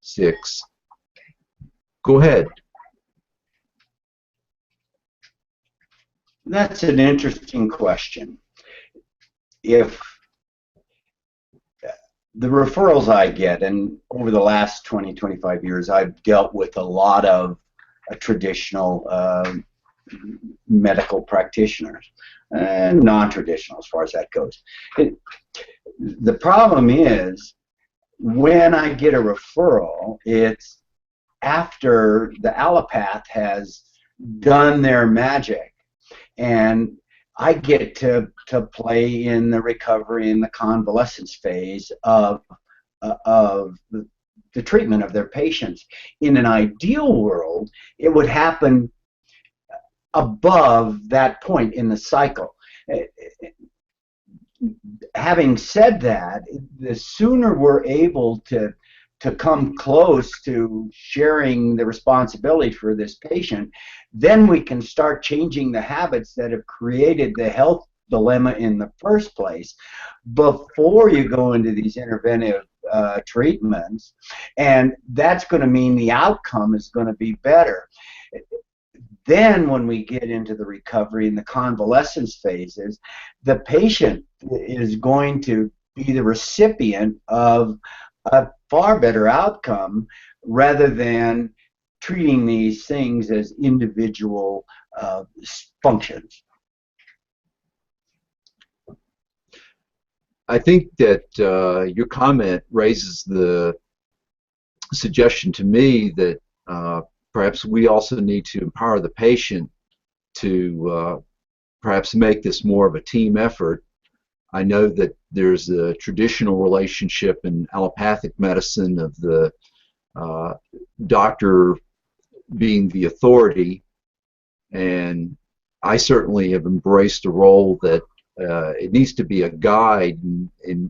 6. Go ahead. That's an interesting question. If the referrals I get, and over the last 20, 25 years, I've dealt with a lot of traditional medical practitioners, and non-traditional as far as that goes. The problem is, when I get a referral, it's after the allopath has done their magic, and I get to play in the recovery and the convalescence phase of the treatment of their patients. In an ideal world, it would happen above that point in the cycle. Having said that, the sooner we're able to come close to sharing the responsibility for this patient, then we can start changing the habits that have created the health dilemma in the first place before you go into these interventive treatments, and that's going to mean the outcome is going to be better. Then when we get into the recovery and the convalescence phases, the patient is going to be the recipient of a far better outcome rather than treating these things as individual functions. I think that your comment raises the suggestion to me that perhaps we also need to empower the patient to perhaps make this more of a team effort. I know that there's a traditional relationship in allopathic medicine of the doctor being the authority, and I certainly have embraced a role that it needs to be a guide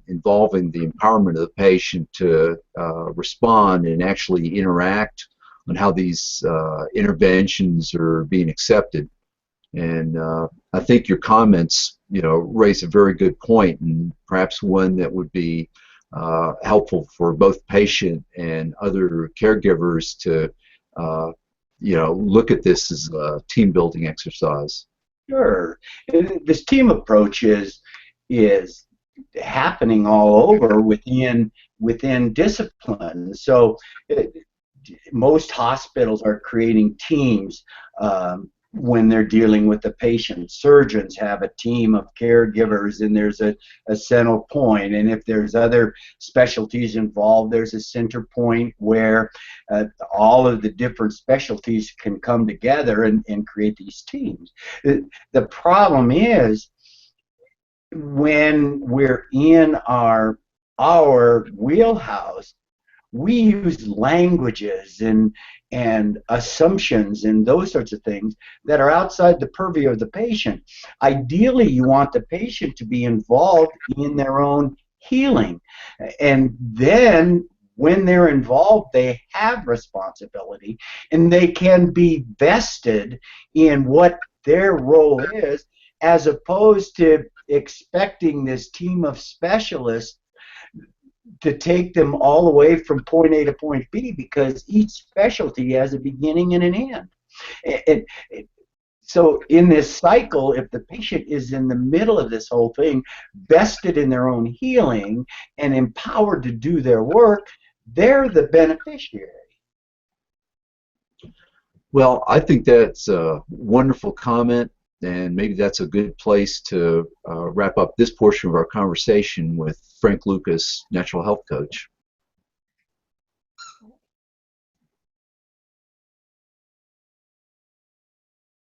involving the empowerment of the patient to respond and actually interact on how these interventions are being accepted. And I think your comments, raise a very good point, and perhaps one that would be helpful for both patient and other caregivers to, look at this as a team-building exercise. Sure. This team approach is happening all over within disciplines. So most hospitals are creating teams when they're dealing with the patient. Surgeons have a team of caregivers, and there's a central point, and if there's other specialties involved, there's a center point where all of the different specialties can come together and create these teams. The problem is, when we're in our wheelhouse, we use languages and assumptions and those sorts of things that are outside the purview of the patient. Ideally, you want the patient to be involved in their own healing, and then when they're involved, they have responsibility, and they can be vested in what their role is, as opposed to expecting this team of specialists to take them all the way from point A to point B, because each specialty has a beginning and an end. So in this cycle, if the patient is in the middle of this whole thing, vested in their own healing and empowered to do their work, they're the beneficiary. Well, I think that's a wonderful comment, and maybe that's a good place to wrap up this portion of our conversation with Frank Lucas, Natural Health Coach.